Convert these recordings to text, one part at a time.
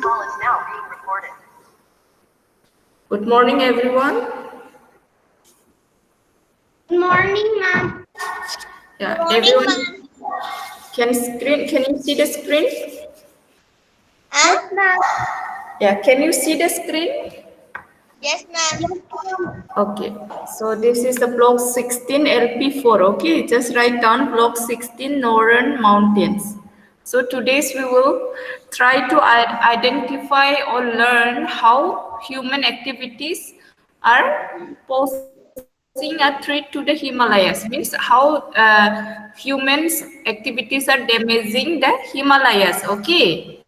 call is now being recorded. Good morning, everyone. Good morning, ma'am. Yeah, Good morning, everyone. ma'am. Can you see the screen? Yes, ma'am. Yeah, can you see the screen? Yes, ma'am. Okay, so this is the block 16 LP4. Okay, just write down block 16 Northern Mountains. So today's we will try to identify or learn how human activities are posing a threat to the Himalayas. Means how humans activities are damaging the Himalayas. Okay.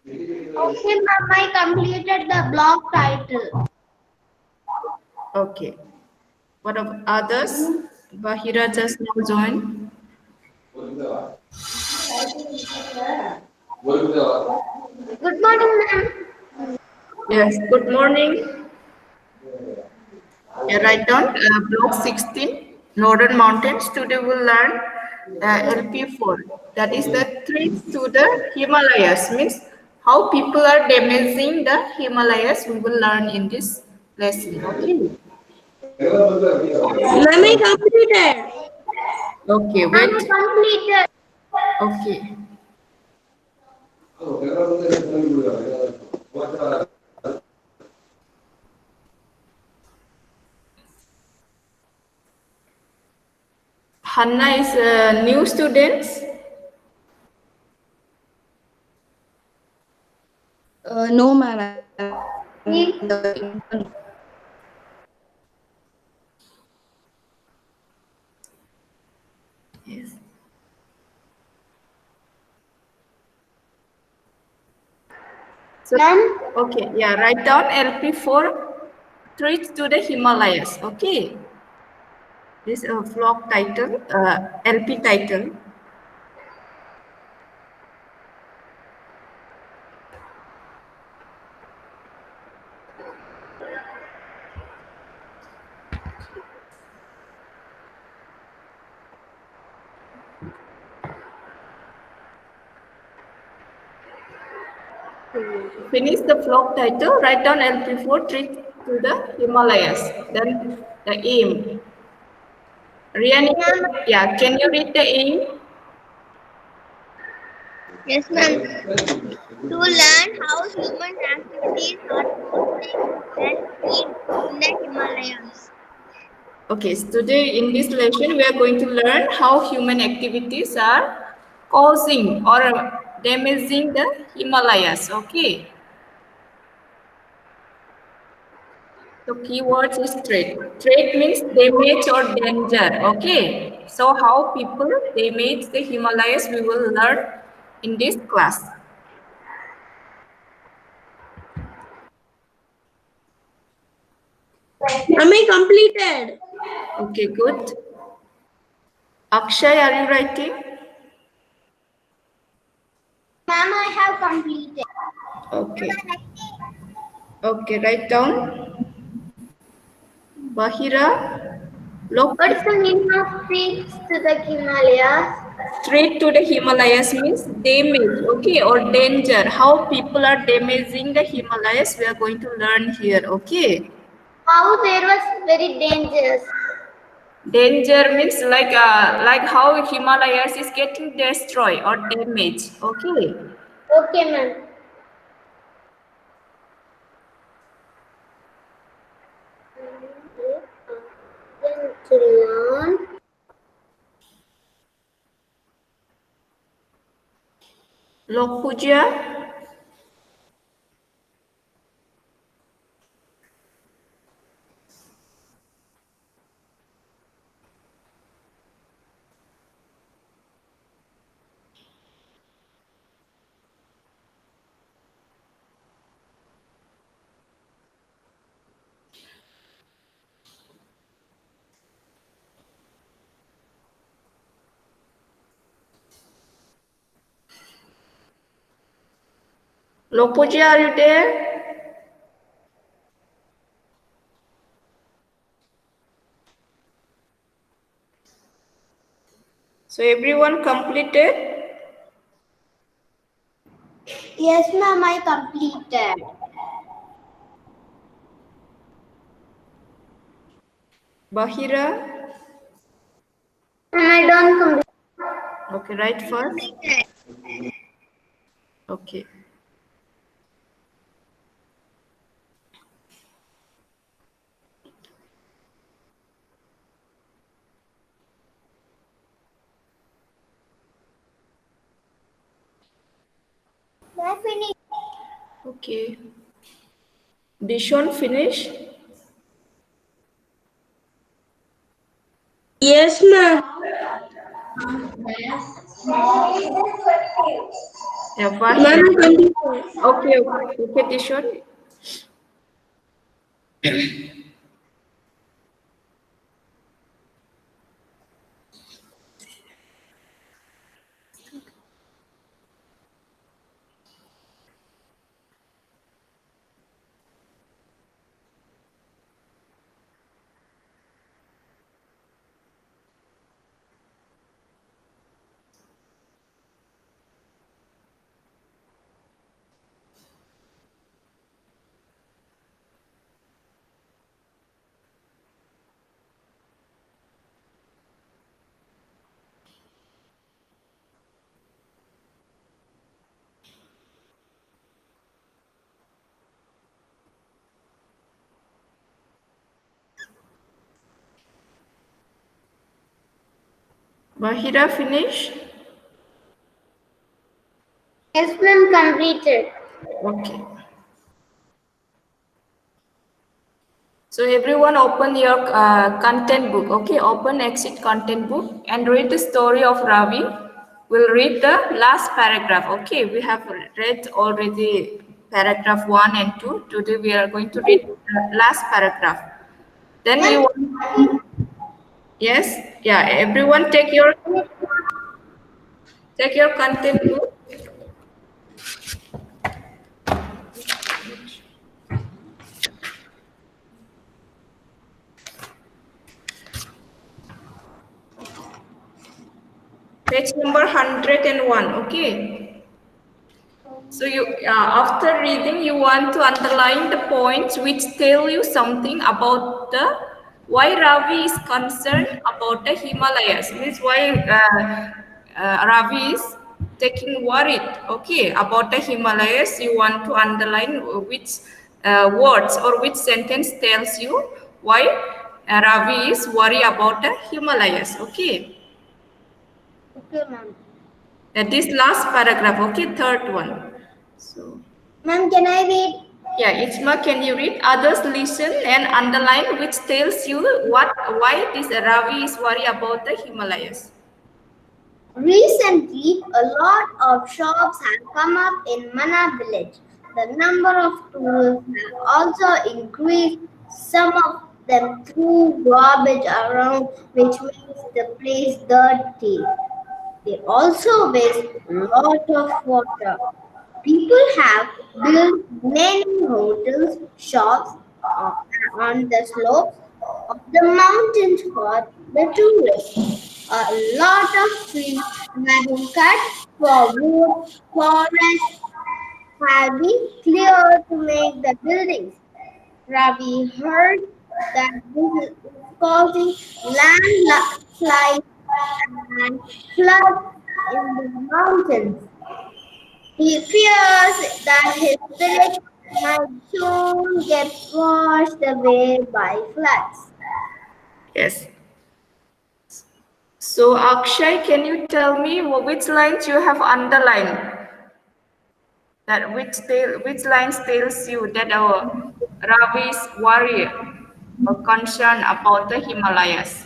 Okay, ma'am. I completed the blog title. Okay. What of others? Bahira just now joined. Good morning, ma'am. Yes, good morning. Write down block 16, Northern Mountains. Today we'll learn LP4. That is the threats to the Himalayas. Means how people are damaging the Himalayas. We will learn in this lesson. Okay. Ma'am, I completed. Okay, Ma'am, I wait. completed. Okay. Hanna is a new student. No, ma'am. Yes. So, Ma'am. okay, yeah, write down LP4 threats to the Himalayas. Okay. This vlog title, LP title. Finish the vlog title, write down LP4 threats to the Himalayas. Then the aim. Rian, yeah, can you read the aim? Yes, ma'am. To learn how human activities are causing the heat in the Himalayas. Okay, so today in this lesson we are going to learn how human activities are causing or damaging the Himalayas. Okay. So keywords is threat. Threat means damage or danger. Okay. So how people damage the Himalayas we will learn in this class. Ma'am, I completed. Okay, good. Akshay, are you writing? Ma'am, I have completed. Okay. Okay, write down. Bahira, look. What is the meaning of streets to the Himalayas? Threat to the Himalayas means damage, okay, or danger. How people are damaging the Himalayas, we are going to learn here, okay. How there was very dangerous. Danger means like how Himalayas is getting destroyed or damaged, okay. Okay, ma'am. Then to learn. Lok Puja, Lok Puja, are you there? So everyone completed? Yes, ma'am, I completed. Bahira? I don't complete. Okay, write first. Okay. I finished. Okay. Dishon finish? Yes, ma'am. Yeah, Ma'am, Bahira. completed. Okay, okay, Dishon. Bahira finish? Yes, ma'am, completed. Okay. So everyone open your content book. Okay, open exit content book and read the story of Ravi. We'll read the last paragraph. Okay, we have read already paragraph 1 and 2. Today we are going to read the last paragraph. Then you yes, yeah, everyone take your content book. Page number 101, okay? So you, after reading, you want to underline the points which tell you something about the why Ravi is concerned about the Himalayas. Means why Ravi is taking worried, okay, about the Himalayas. You want to underline which words or which sentence tells you why Ravi is worried about the Himalayas, okay? Okay, ma'am. This last paragraph, okay, third one. So. Ma'am, can I read? Yeah, Ichma, can you read? Others listen and underline, which tells you why this Ravi is worried about the Himalayas. Recently, a lot of shops have come up in Mana village. The number of tourists have also increased. Some of them threw garbage around, which makes the place dirty. They also waste a lot of water. People have built many hotels, shops uh, on the slopes of the mountains for the tourists. A lot of trees have been cut for wood. Forests have been cleared to make the buildings. Ravi heard that this is causing landslides and floods in the mountains. He fears that his village might soon get washed away by floods. Yes. So Akshay, can you tell me which lines you have underlined? That which lines tells you that our Ravi is worried or concerned about the Himalayas?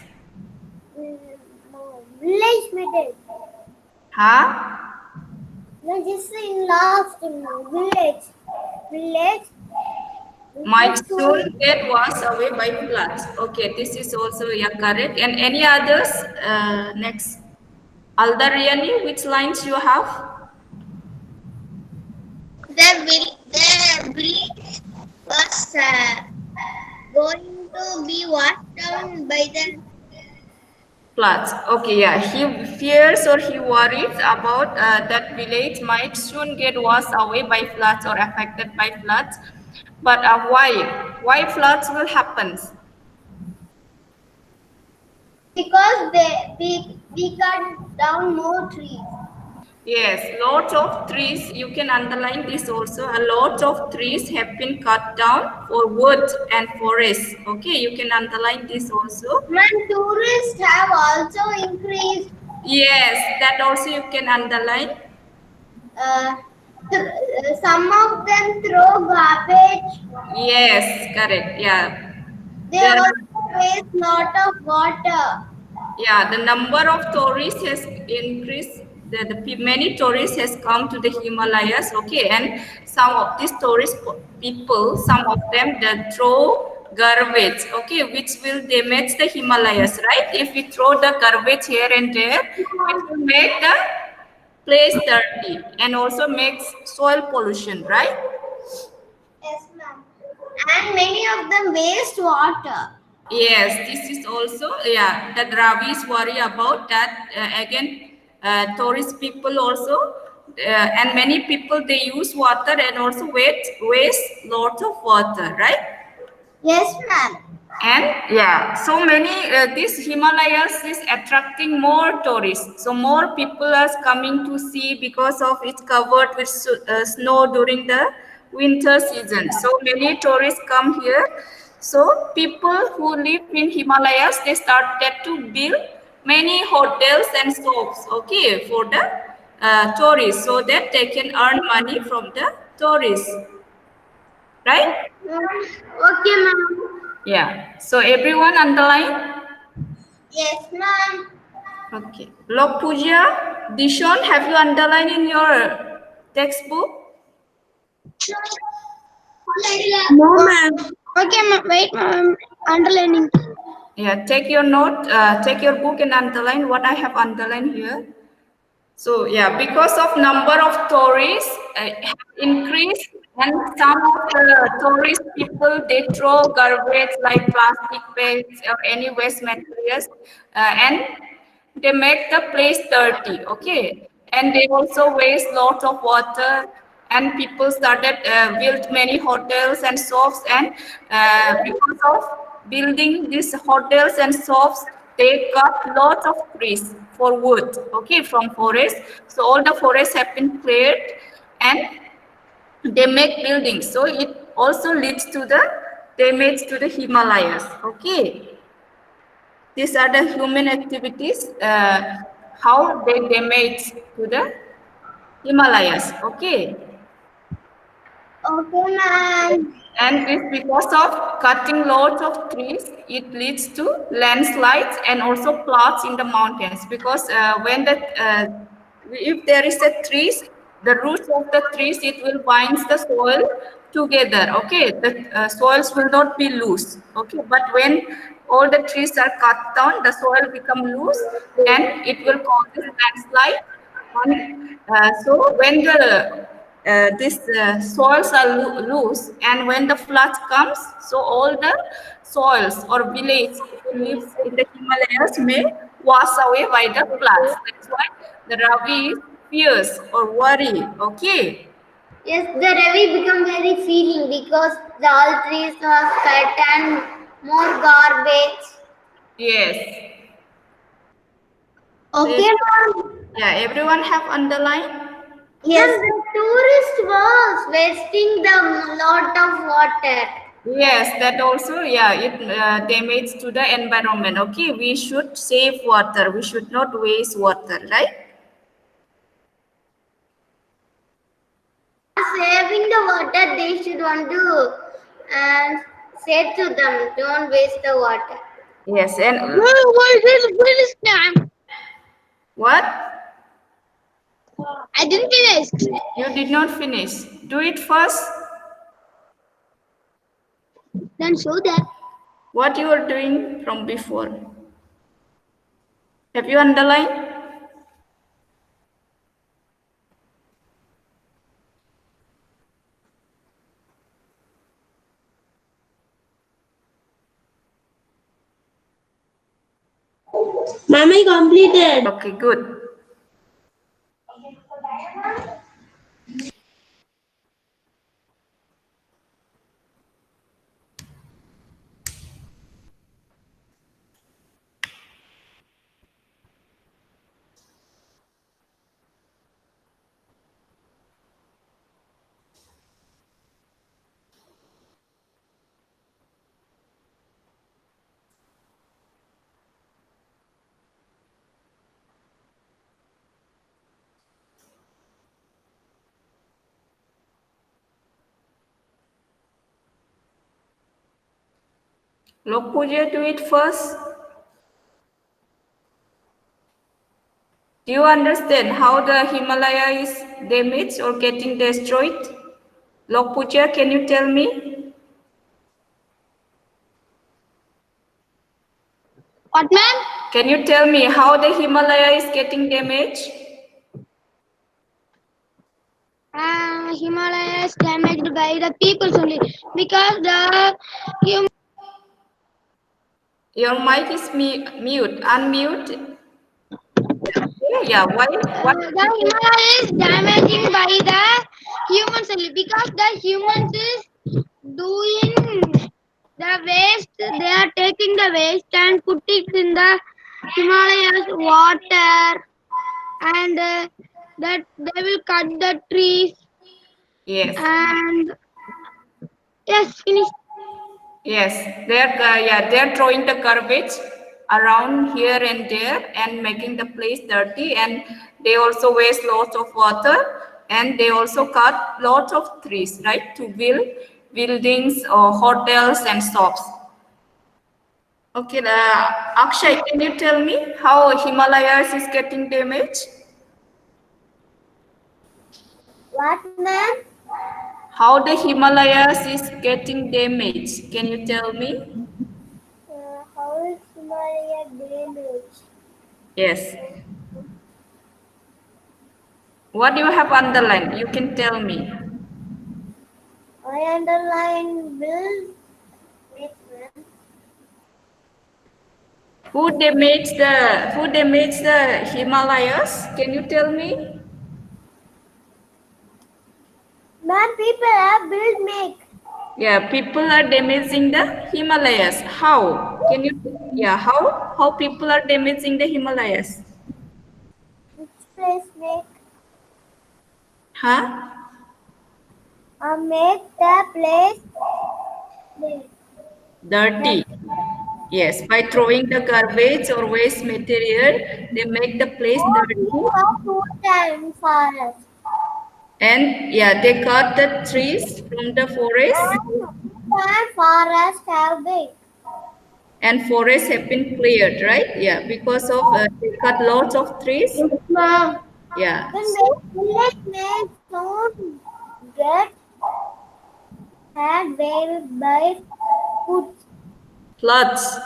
Village middle. Huh? No, just in last in village. Village. Might soon get washed away by floods. Okay, this is also yeah, correct. And any others? Next. Aldariani, which lines you have? The village was going to be washed down by the Floods. Okay, yeah. He fears or he worries about that village might soon get washed away by floods or affected by floods. But why? Why floods will happen? Because we cut down more trees. Yes, lots of trees. You can underline this also. A lot of trees have been cut down for wood and forests. Okay, you can underline this also. And tourists have also increased. Yes, that also you can underline. Uh, some of them throw garbage. Yes, correct. Yeah. They There also are, waste lot of water. yeah, the number of tourists has increased. Many tourists has come to the Himalayas. Okay, and some of these people, some of them they throw garbage. Okay, which will damage the Himalayas, right? If we throw the garbage here and there, it will make the place dirty and also makes soil pollution, right? Yes, ma'am. And many of them waste water. Yes, this is also, yeah, that Ravi is worried about that. Again, tourist people also, and many people they use water and also waste lots of water, right? Yes, ma'am. And yeah, so many, this Himalayas is attracting more tourists. So more people are coming to see because of it's covered with snow during the winter season. So many tourists come here. So people who live in Himalayas, they started to build many hotels and shops, okay, for the tourists, so that they can earn money from the tourists, right? Okay, ma'am. Yeah. So everyone underline. Yes, ma'am. Okay. Lok Puja, Dishon, have you underlined in your textbook? No, ma'am. Okay, ma'am. Wait, ma'am. Underlining. Yeah, take your note, take your book and underline what I have underlined here. So yeah, because of number of tourists have increased, and some of the tourist people they throw garbage like plastic bags or any waste materials, and they make the place dirty. Okay, and they also waste lots of water. And people started build many hotels and shops, and because of building these hotels and shops, they cut lots of trees for wood, okay, from forest. So all the forests have been cleared and they make buildings. So it also leads to the damage to the Himalayas, okay. These are the human activities, how they damage to the Himalayas, okay. Okay, ma'am. And this because of cutting lots of trees, it leads to landslides and also floods in the mountains. Because if there is a trees, the roots of the trees, it will bind the soil together. Okay, the soils will not be loose. Okay, but when all the trees are cut down, the soil become loose and it will cause landslide. So when the these soils are loose, and when the flood comes, so all the soils or village who lives in the Himalayas may wash away by the floods. That's why the Ravi fears or worry. Okay. Yes, the Ravi become very feeling because the all trees are cut and more garbage. Yes. Okay, ma'am. Yeah. Everyone have underlined. Yes. Ma'am, the tourist was wasting the lot of water. Yes, that also, yeah, it damage to the environment. Okay, we should save water. We should not waste water, right? Saving the water, they should want to say to them, don't waste the water. Yes, and What is time? what? I didn't finish. You did not finish. Do it first. Then show that. What you were doing from before. Have you underlined? Ma'am, Ma'am, I completed. Okay, good. Lok Puja, do it first. Do you understand how the Himalaya is damaged or getting destroyed? Lok Puja, can you tell me? What, ma'am? Can you tell me how the Himalaya is getting damaged? Himalaya is damaged by the people only because the Your mic is mute. Unmute. Yeah, why? the Himalaya is damaging by the humans only because the humans is doing the waste. They are taking the waste and put it in the Himalayas water, and that they will cut the trees. Yes. And yes, finish. Yes, they're throwing the garbage around here and there and making the place dirty, and they also waste lots of water, and they also cut lots of trees, right, to build buildings or hotels and shops. Okay, Akshay, can you tell me how Himalayas is getting damaged? What, ma'am? How the Himalayas is getting damaged? Can you tell me? How is Himalaya damaged? Yes. What do you have underlined? You can tell me. I underline will. Wait, ma'am. Who damaged the Himalayas? Can you tell me? Man, people have built make. Yeah, people are damaging the Himalayas. How? Can you? Yeah, how people are damaging the Himalayas? Which place make? Huh? Make the place make. Dirty. Yes, by throwing the garbage or waste material, they make the place dirty. You have two times forest. And yeah, they cut the trees from the forest, And forest have big. and forests have been cleared, right? Yeah, because of they cut lots of trees. Ma'am. Yeah, When so village make don't get had by food. floods.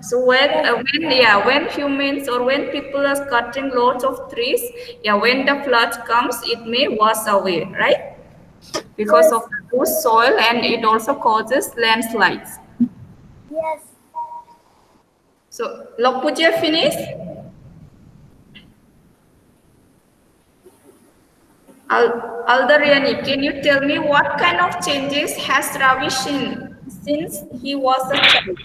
So when humans or when people are cutting lots of trees, yeah, when the flood comes, it may wash away, right? Because of the loose soil, and it also causes landslides. Yes. So, Lok Puja finished? Aldariani, can you tell me what kind of changes has Ravi seen since he was a child?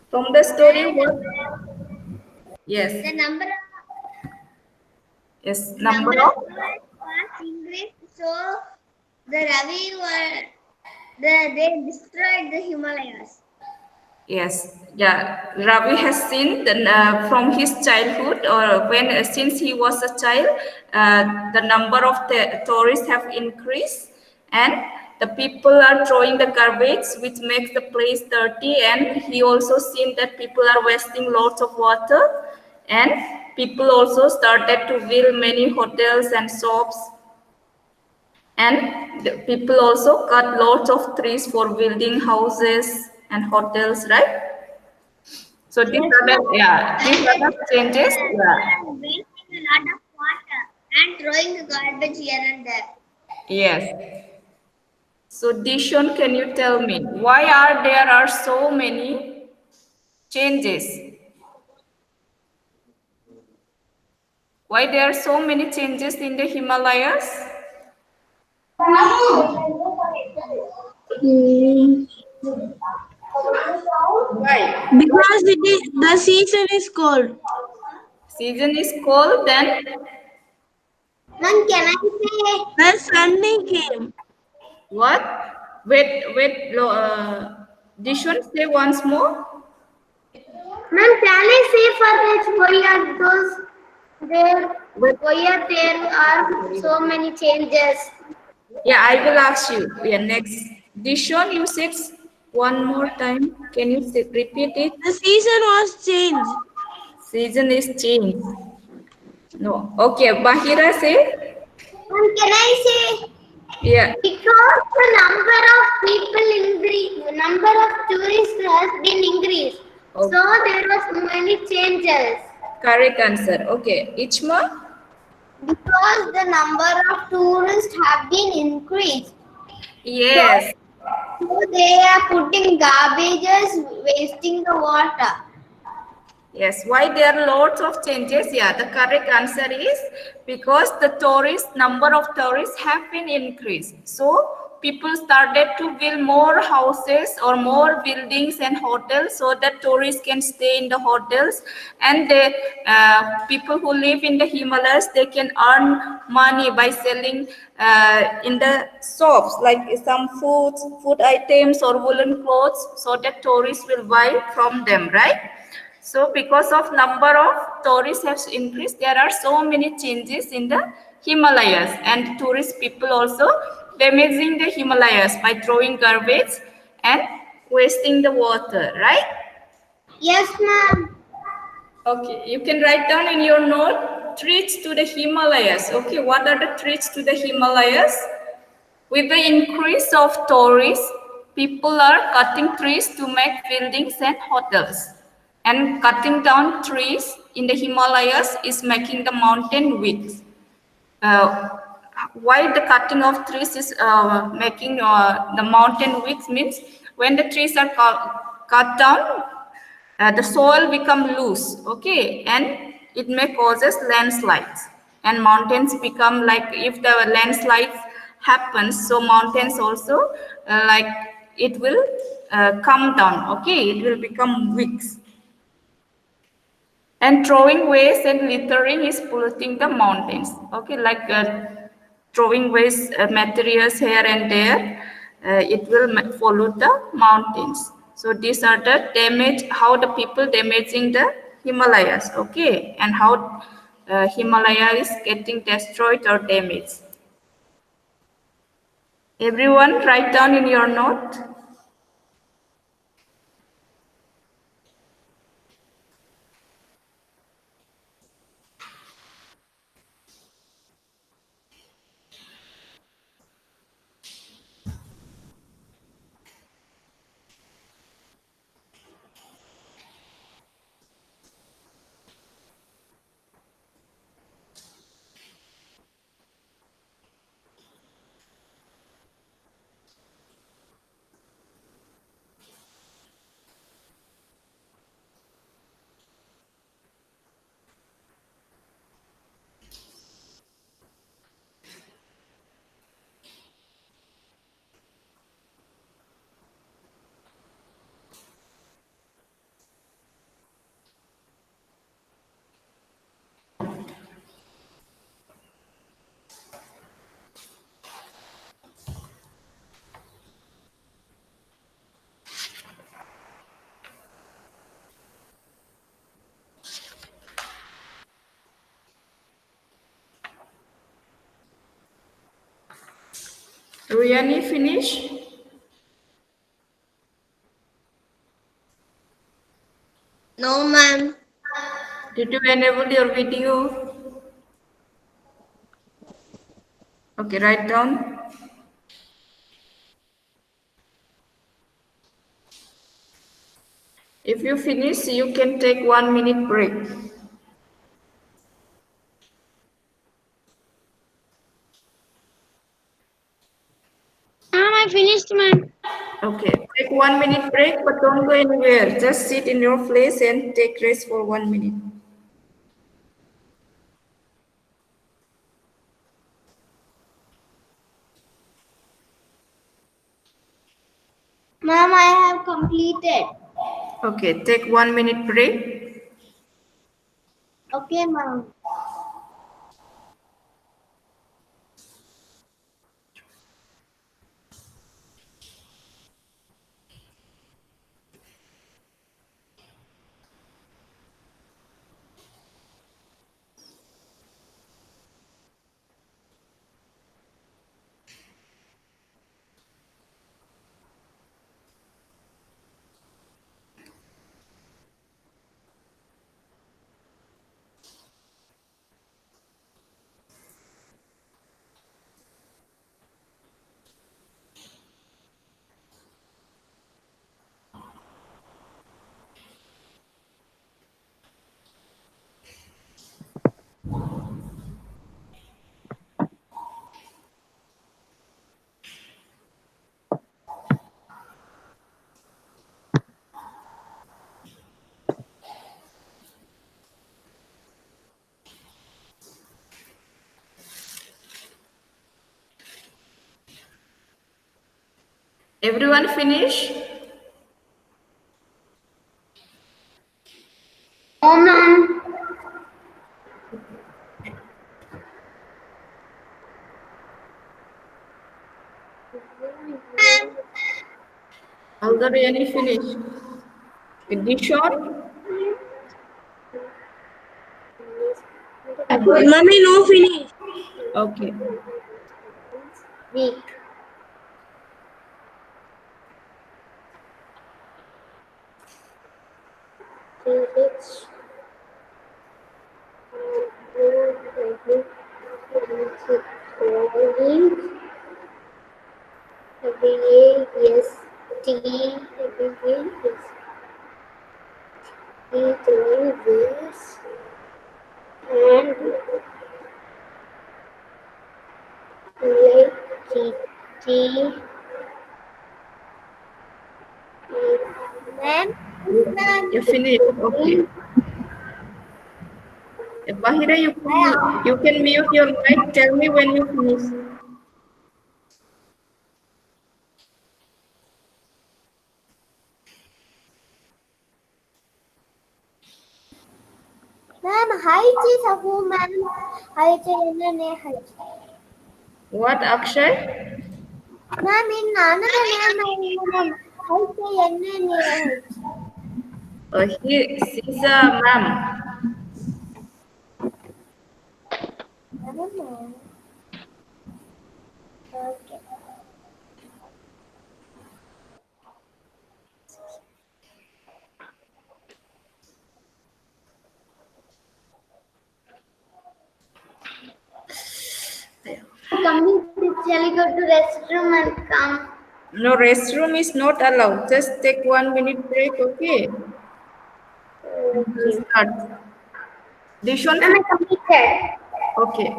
From the story, what? Yes, The number number of. was increased, so the Ravi were they destroyed the Himalayas. Yes, yeah. Ravi has seen from his childhood, or when since he was a child, the number of the tourists have increased, and the people are throwing the garbage, which makes the place dirty. And he also seen that people are wasting lots of water, and people also started to build many hotels and shops, and the people also cut lots of trees for building houses and hotels, right? So these are the changes. Yeah. Wasting a lot of water and throwing the garbage here and there. Yes. So Dishon, can you tell me why are there so many changes? Why there are so many changes in the Himalayas? Why? Because the season is cold. Season is cold, then Ma'am, can I say? The Sunday came. what? Wait, Dishwan, say once more. Ma'am, can I say for that why are there are so many changes? Yeah, I will ask you. Yeah, next. Dishwan, you said one more time. Can you repeat it? The season was changed. Season is changed. No. Okay, Bahira say. Ma'am, can I say? Yeah. Because the number of people increase, the number of tourists has been increased. Okay. So there was many changes. Correct answer. Okay. Ichma? Because the number of tourists have been increased. Yes. So they are putting garbages, wasting the water. Yes, why there are lots of changes? Yeah, the correct answer is because the number of tourists have been increased. So people started to build more houses or more buildings and hotels so that tourists can stay in the hotels, and the people who live in the Himalayas, they can earn money by selling in the shops like some food items or woolen clothes, so that tourists will buy from them, right? So because of number of tourists has increased, there are so many changes in the Himalayas, and tourist people also damaging the Himalayas by throwing garbage and wasting the water, right? Yes, ma'am. Okay, you can write down in your note threats to the Himalayas. Okay, what are the threats to the Himalayas? With the increase of tourists, people are cutting trees to make buildings and hotels. And cutting down trees in the Himalayas is making the mountain weak. Uh, why the cutting of trees is making the mountain weak means when the trees are cut down, the soil become loose, okay, and it may causes landslides, and mountains become like, if the landslides happens, so mountains also like it will come down, okay, it will become weak. And throwing waste and littering is polluting the mountains, okay, like throwing waste materials here and there, it will pollute the mountains. So these are the damage, how the people damaging the Himalayas, okay, and how Himalaya is getting destroyed or damaged. Everyone write down in your note. Ruyani, finish? No, ma'am. Did you enable your video? Okay, write down. If you finish, you can take 1 minute break. Ma'am, I I finished, ma'am. Okay, take 1 minute break, but don't go anywhere. Just sit in your place and take rest for 1 minute. Ma'am, I have completed. Okay, take 1 minute break. Okay, ma'am. Everyone finish? Oh, ma'am. Algarayani finish. Dishon? Mummy, no finish. Okay. Week. Felix. Every day, yes. Tea. Every day, yes. Tea, yes. And like tea. Ma'am, You finish. Okay. Bahira, you can mute your mic. Tell me when you finish. ma'am, height is a woman. Height is a height. What, Akshay? Ma'am, in another name, ma'am. Height is a height. She's a ma'am. I don't know. Okay. Coming to shall we go to restroom and come? No, restroom is not allowed. Just take 1 minute break, okay? We'll start. Dishon? Ma'am, I completed. Okay.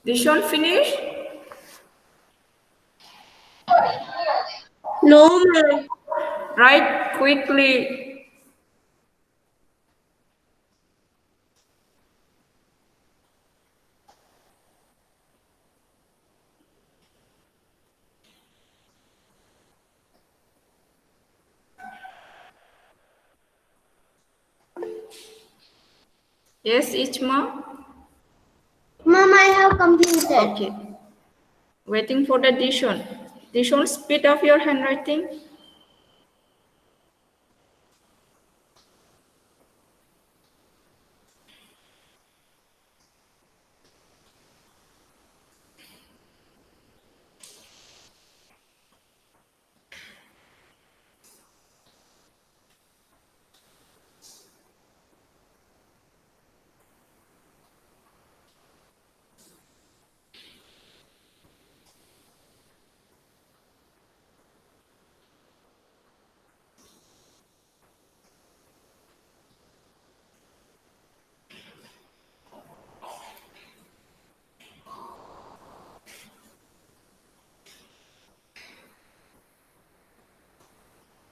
Dishon finish? No, ma'am. Write quickly. Yes, Ichma? Ma'am, I have completed. Okay. Waiting for the Dishon. Dishon, speed of your handwriting.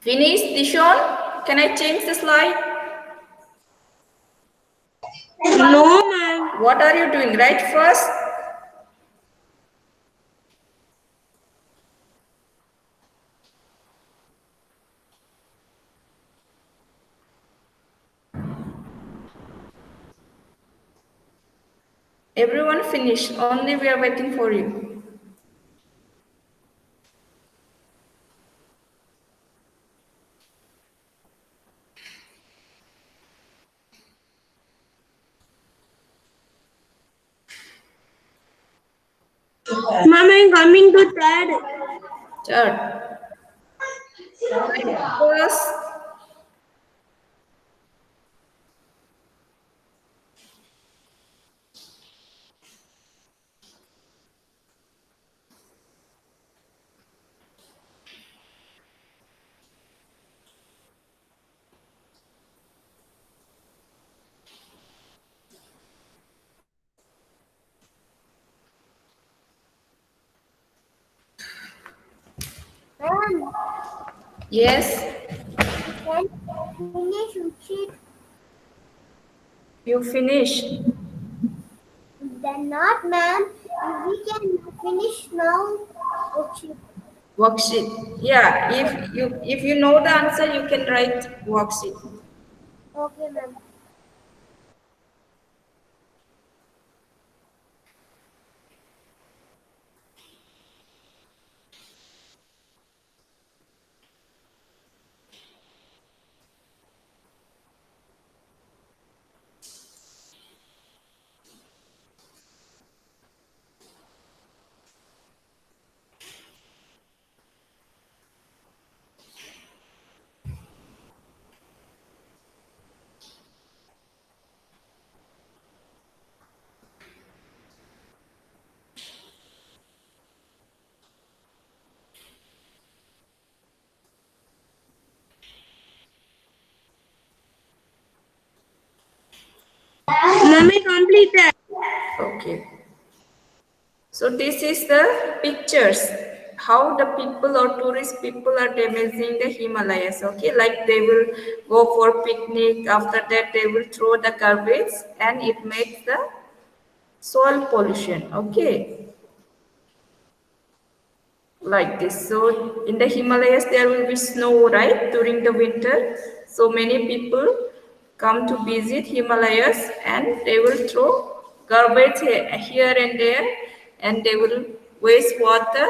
Finish, Dishon? Can I change the slide? No, ma'am. What are you doing? Right first? Everyone finish. Only we are waiting for you. Ma'am, I'm coming to third. Third. Right first. Ma'am, Yes. can finish sheet? You finish. Then not, ma'am. We can finish now. Worksheet. Worksheet. Yeah. If you know the answer, you can write worksheet. Okay, ma'am. Ma'am, I completed. Okay. So this is the pictures. How the people or tourist people are damaging the Himalayas. Okay, like they will go for picnic. After that, they will throw the garbage, and it makes the soil pollution. Okay, like this. So in the Himalayas, there will be snow, right, during the winter. So many people come to visit Himalayas, and they will throw garbage here and there, and they will waste water.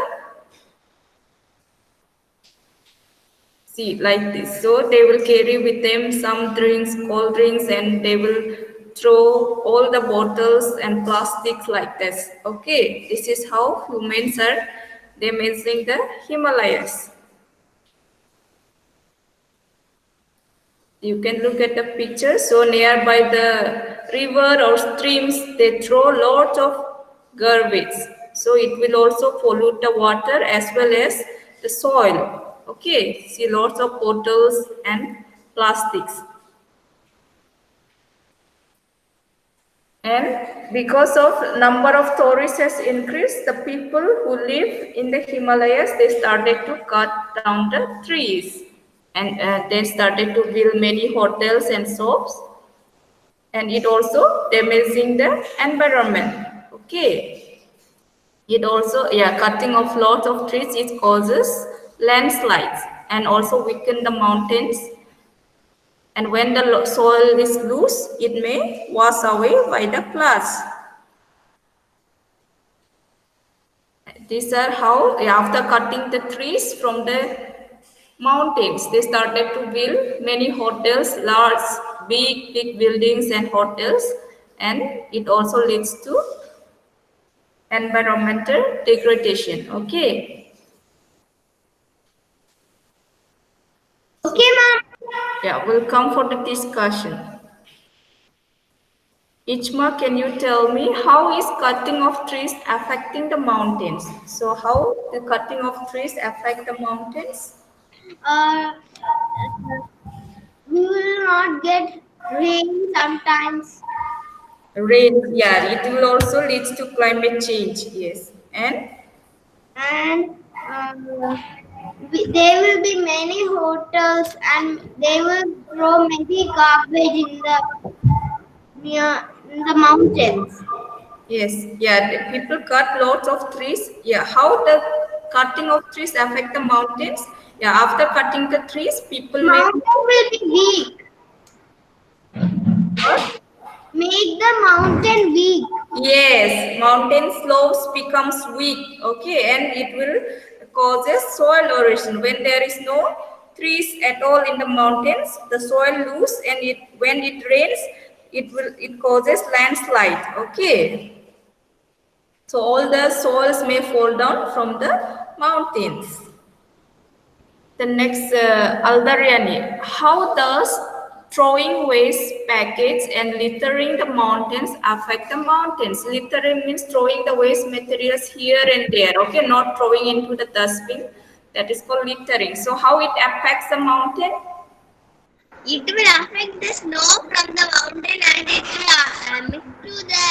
See, like this. So they will carry with them some drinks, cold drinks, and they will throw all the bottles and plastics like this. Okay, this is how humans are damaging the Himalayas. You can look at the picture. So nearby the river or streams, they throw lots of garbage. So it will also pollute the water as well as the soil. Okay, see lots of bottles and plastics. And because of number of tourists has increased, the people who live in the Himalayas, they started to cut down the trees. And they started to build many hotels and shops, and it also damaging the environment. Okay, it also, yeah, cutting off lots of trees, it causes landslides and also weaken the mountains, and when the soil is loose, it may wash away by the floods. these are how, after cutting the trees from the mountains, they started to build many hotels, large, big buildings and hotels, and it also leads to environmental degradation. Okay. Okay, ma'am. Yeah, we'll come for the discussion. Ichma, can you tell me how is cutting of trees affecting the mountains? So how the cutting of trees affect the mountains? Uh, we will not get rain sometimes, Rain, yeah, it will also lead to climate change, yes. And and there will be many hotels, and they will throw many garbage in the near in the mountains. yes, yeah, the people cut lots of trees. Yeah, how the cutting of trees affect the mountains? Yeah, after cutting the trees, people make Mountain will be weak. what? Make the mountain weak. Yes, mountain slopes becomes weak, okay, and it will causes soil erosion. When there is no trees at all in the mountains, the soil loose, and it when it rains, it causes landslide, okay. So all the soils may fall down from the mountains. The next, Aldariani, how does throwing waste packets and littering the mountains affect the mountains? Littering means throwing the waste materials here and there, okay, not throwing into the dustbin. That is called littering. So how it affects the mountain? It will affect the snow from the mountain, and it will mix to the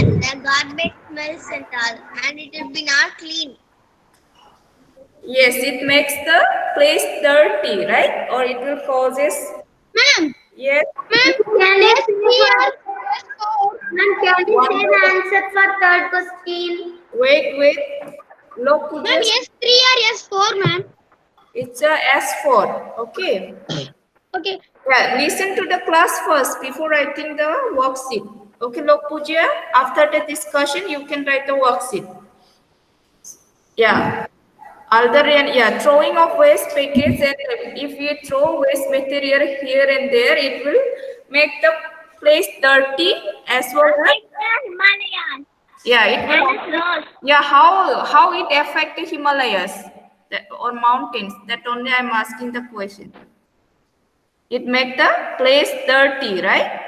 air. The garbage smells and all, and it will be not clean. Yes, it makes the place dirty, right? Or it will causes, Ma'am, yes, ma'am, can you say ma'am, can you one say the more. answer for third question? Wait. Look, could Ma'am, you, S3 or S4, ma'am? it's a S4, okay. Okay. Yeah, listen to the class first before writing the worksheet. Okay, Lok Puja, after the discussion, you can write the worksheet. Yeah. Aldarian, yeah, throwing of waste packets, and if you throw waste material here and there, it will make the place dirty as well as, Himalayan. yeah, it will, yeah, how it affect the Himalayas or mountains, that only I'm asking the question. It make the place dirty, right?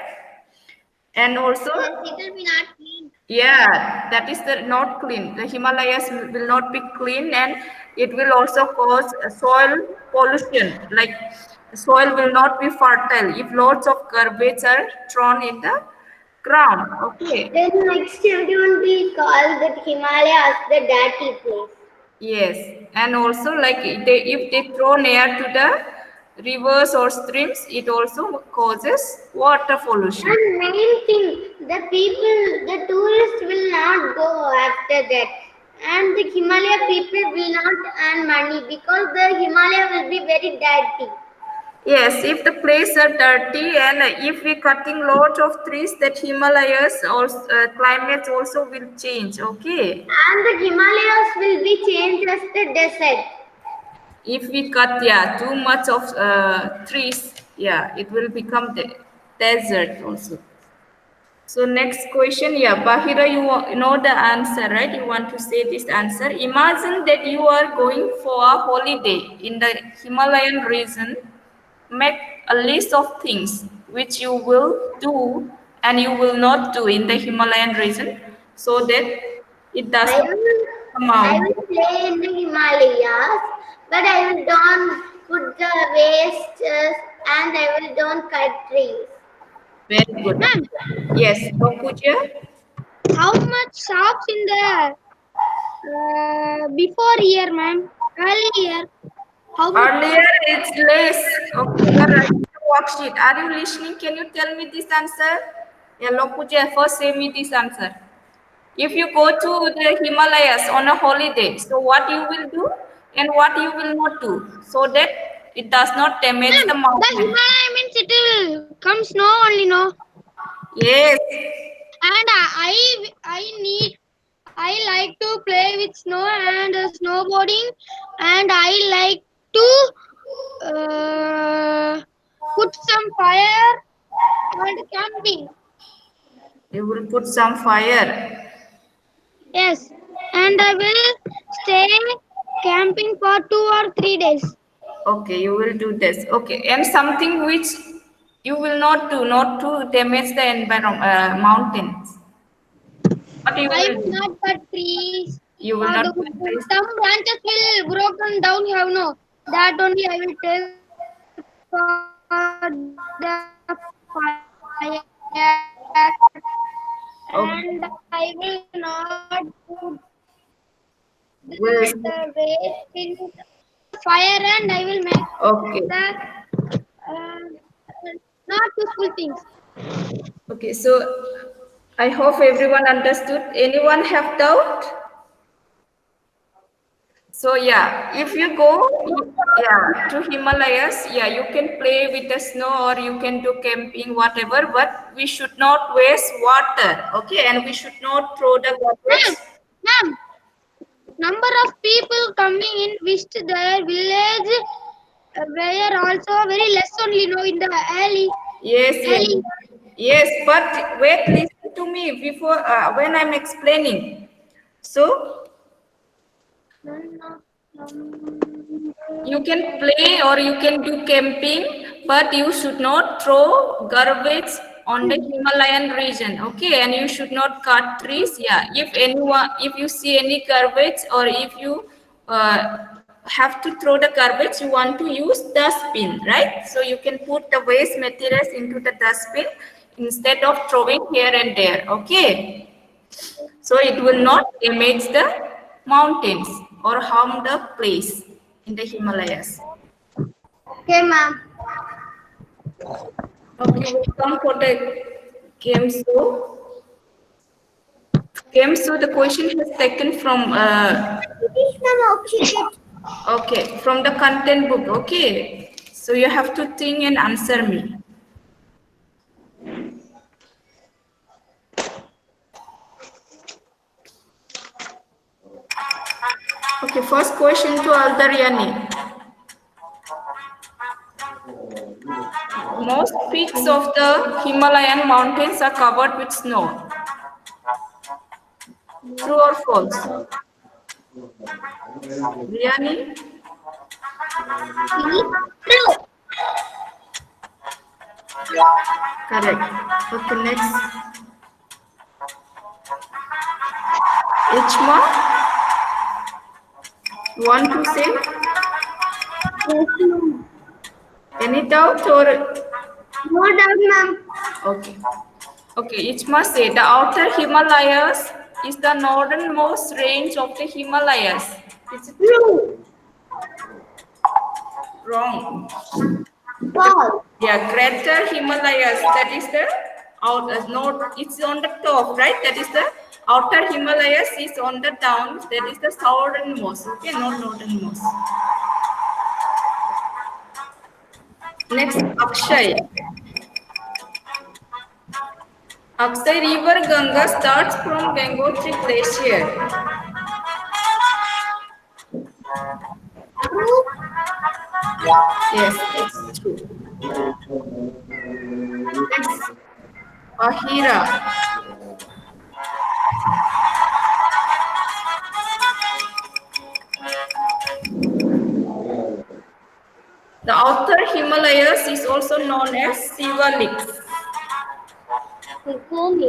And also, Yes, it will be not clean. yeah, that is the not clean. The Himalayas will not be clean, and it will also cause soil pollution. Like soil will not be fertile if lots of garbage are thrown in the ground. Okay. Then next everyone will call that Himalayas the dirty place. Yes, and also like if they throw near to the rivers or streams, it also causes water pollution. And main thing, the tourists will not go after that. And the Himalaya people will not earn money because the Himalaya will be very dirty. Yes, if the place are dirty and if we cutting lot of trees, that Himalayas also climates also will change. Okay, And the Himalayas will be changed as the desert. if we cut, yeah, too much of trees, yeah, it will become the desert also. So next question, yeah, Bahira, you know the answer, right? You want to say this answer. Imagine that you are going for a holiday in the Himalayan region. Make a list of things which you will do and you will not do in the Himalayan region so that it does I not will, come I out. will play in the Himalayas, but I will don't put the waste and I will don't cut trees. Very good. Ma'am, Yes, Pooja. how much shops in the before year, ma'am? Early year. How much? Earlier it's less. Okay, you are writing the worksheet. Are you listening? Can you tell me this answer? Yeah, Lokuja, first say me this answer. If you go to the Himalayas on a holiday, so what you will do and what you will not do, so that it does not damage Ma'am, the the mountain. Himalaya means it will come snow only, no? Yes, And I I like to play with snow and snowboarding, and I like to put some fire and camping. You will put some fire. Yes, and I will stay camping for 2 or 3 days. Okay, you will do this. Okay, and something which you will not do, not to damage the environment, mountains. What you I will will do? not cut trees You will or not the cut trees. some branches will broken down. Have no that only I will take for the fire, Okay. and I will not put Will the waste in fire, and I will make okay. the not useful things. Okay. So I hope everyone understood. Anyone have doubt? So yeah, if you go to Himalayas, yeah, you can play with the snow or you can do camping, whatever, but we should not waste water, okay? And we should not throw the garbage. Ma'am, number of people coming in visit their village were also very less only no in the alley. Yes, yes. Alley. Yes, but wait, listen to me before when I'm explaining. So you can play or you can do camping, but you should not throw garbage on the Himalayan region, okay? And you should not cut trees. Yeah, if you see any garbage or if you have to throw the garbage, you want to use dustbin, right? So you can put the waste materials into the dustbin instead of throwing here and there, okay? So it will not damage the mountains or harm the place in the Himalayas. Okay, ma'am. Okay, we come for the game show. Game show, the question is taken from okay, from the content book. Okay, so you have to think and answer me. Okay, first question to Aldaryani. Most peaks of the Himalayan mountains are covered with snow. True or false? Riani? True. Correct. Okay, next. Ichma? You want to say? Any doubt or? No doubt, ma'am. Okay. Okay, Ichma say the outer Himalayas is the northernmost range of the Himalayas. Is it True. wrong? False. Yeah, Greater Himalayas, that is the north, it's on the top, right? That is the outer Himalayas is on the down, that is the southernmost, okay, not northernmost. Next, Akshay. Akshay, River Ganga starts from Gangotri Glacier. True. Yes, it's true. Next, Ahira. The outer Himalayas is also known as Sivaliks. False.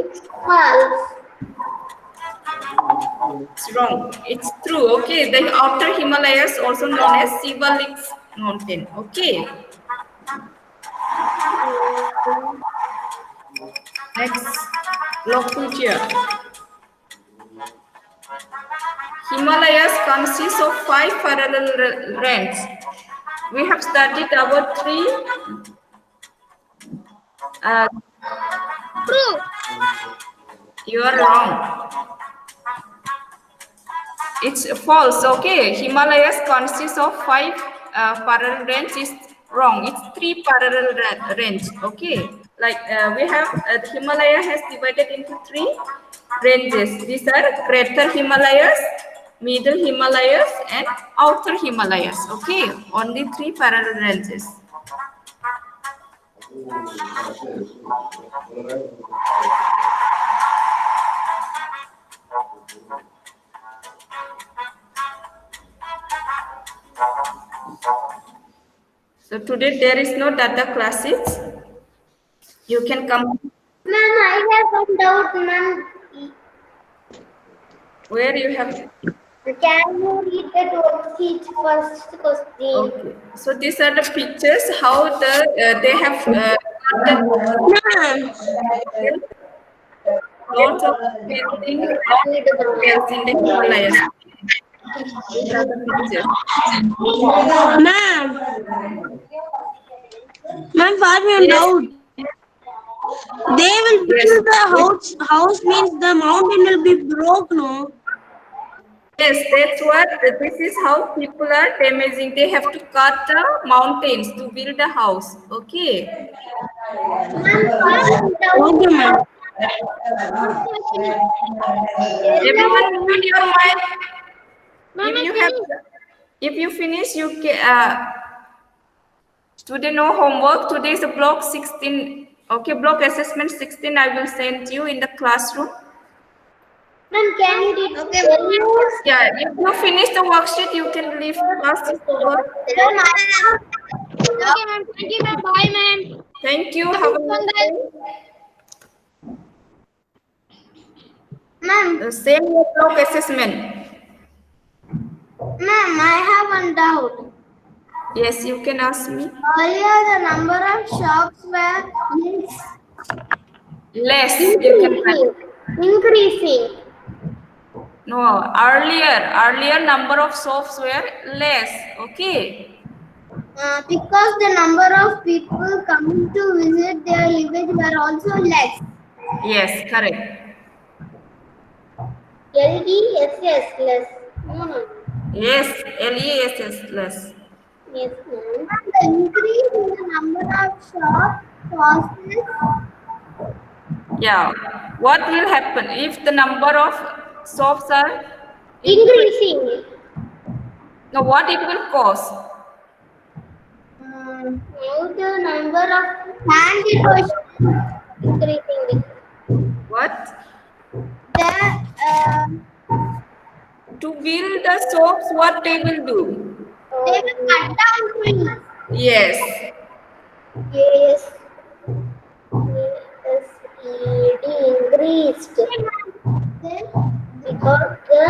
It's wrong. It's true. Okay, the outer Himalayas also known as Sivaliks mountain. Okay. Next, Lokuja. Himalayas consists of 5 parallel ranges. We have studied about 3. True. You are wrong. It's false. Okay, Himalayas consists of 5 parallel ranges. Is wrong. It's 3 parallel range. Okay, like we have Himalaya has divided into 3. ranges. These are Greater Himalayas, Middle Himalayas, and Outer Himalayas. Okay, only 3 parallel ranges. So today there is no data classes. You can come. Ma'am, I have some doubt, ma'am. Where you have. Can you read the worksheet first question? Okay. So these are the pictures. How they have Ma'am. lots of buildings in the Himalayas. These are the pictures. Ma'am. Ma'am, for me on Yes. doubt. They will build the house means the mountain will be broke, no? Yes, that's what. This is how people are damaging. They have to cut the mountains to build a house. Okay. Okay, ma'am. Everyone, mute your mic. Ma'am, If you finish, you can. Today no homework. Today is a block 16. Okay, block assessment 16. I will send you in the classroom. Ma'am, can you read? Okay, Yeah, if you finish the worksheet, you can leave class. Okay, ma'am. Thank you, ma'am. Bye, ma'am. Thank you. Have a nice day. Ma'am, The same block assessment. ma'am, I have one doubt. Yes, you can ask me. Earlier, the number of shops were Less. You can write. increasing. No, earlier number of shops were less. Okay. Because the number of people coming to visit their village were also less. Yes, correct. LESS less. No. Yes, LESS less. Yes, ma'am. The increase in the number of shops causes. Yeah. What will happen if the number of shops are Increasing. now what it will cause? Now the number of hand erosion increasing. What? The To build the shops, what they will do? they will cut down trees. Yes. Yes. Yes, it increased. Then, because the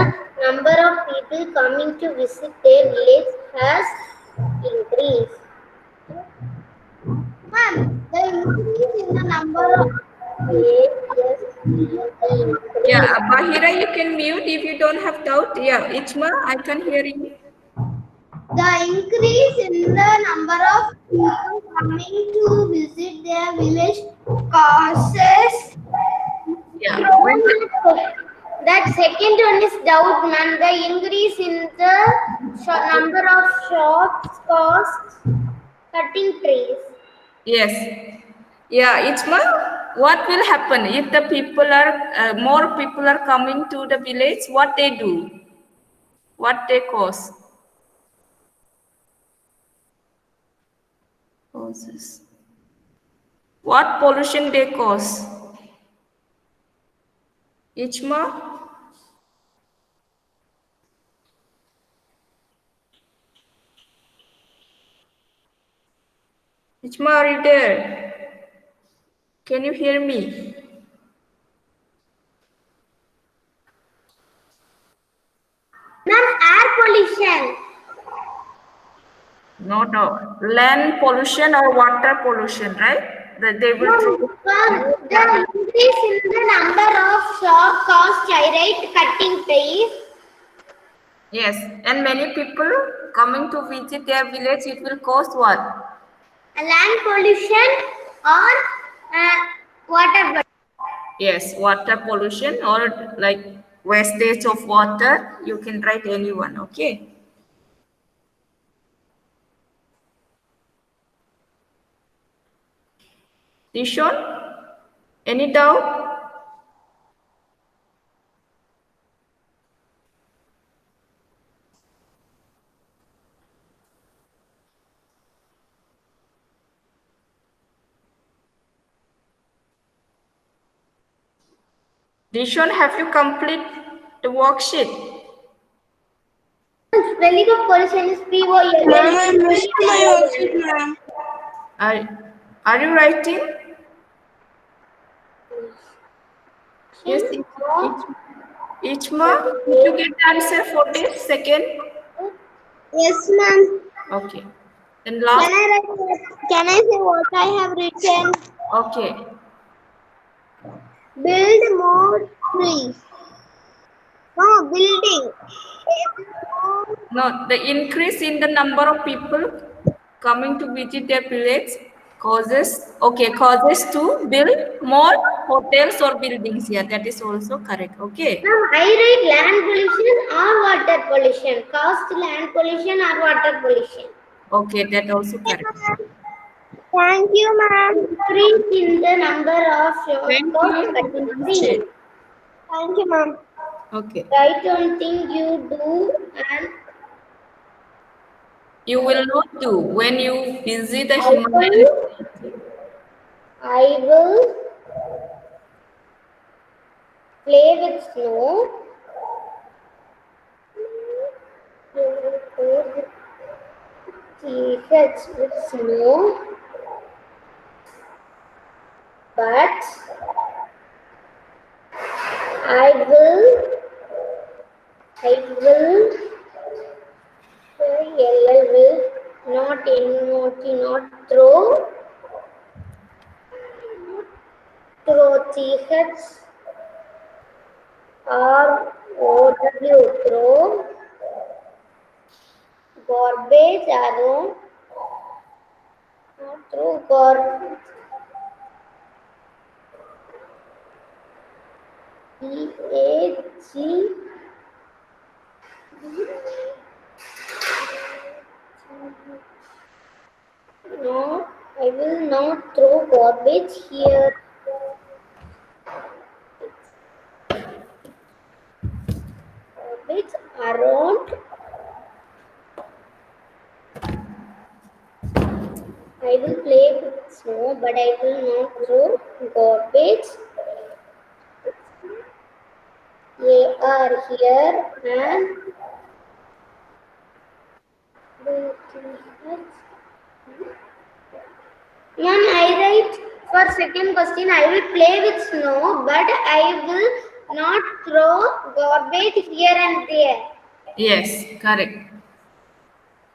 number of people coming to visit their village has increased. Ma'am, the increase in the number of Yeah, Bahira, you can mute if you don't have doubt. Yeah, Ichma, I can hear you. The increase in the number of people coming to visit their village causes. Yeah. That second one is doubt, man. The increase in the number of shops caused cutting trees. Yes. Yeah, Ichma, what will happen if the people are more people are coming to the village? What they do? What they cause? Causes. What pollution they cause? Ichma? Ichma, are you there? Can you hear me? Ma'am, air pollution. No. Land pollution or water pollution, right? That they will. The increase in the number of shops caused gyrate cutting trees. Yes, and many people coming to visit their village, it will cause what? Land pollution or water pollution. Yes, water pollution or like wastage of water. You can write anyone, okay? Dishon, any doubt? Dishon, have you complete the worksheet? Spelling of pollution is POLL. Ma'am, I missed my worksheet, ma'am. Are you writing? Yes, Ichma, did you get the answer for this second? Yes, ma'am. Okay. Then last. Can I say what I have written? Okay. Build more trees. No, building. No, the increase in the number of people coming to visit their village causes to build more hotels or buildings here. That is also correct. Okay. Now I write land pollution or water pollution. Caused land pollution or water pollution. Okay, that also correct. Thank you, ma'am. Increase in the number of Thank you. trees. Thank you, ma'am. Okay. Write one thing you do and You will not do when you visit the Himalayan. I will play with snow. T-shirts with snow. But I will not t-shirts or OW throw garbage. I don't not throw garbage. G. No, I will not throw garbage here. Garbage around. I will play with snow, but I will not throw garbage. They are here and Ma'am, I write for second question. I will play with snow, but I will not throw garbage here and there. Yes, correct.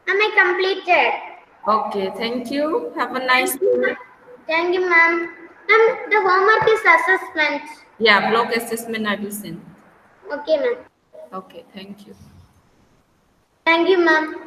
Am I completed? Okay, thank you. Have a nice day. Thank you, ma'am. Ma'am, the homework is assessment. Yeah, block assessment I will send. Okay, ma'am. Okay, thank you. Thank you, ma'am.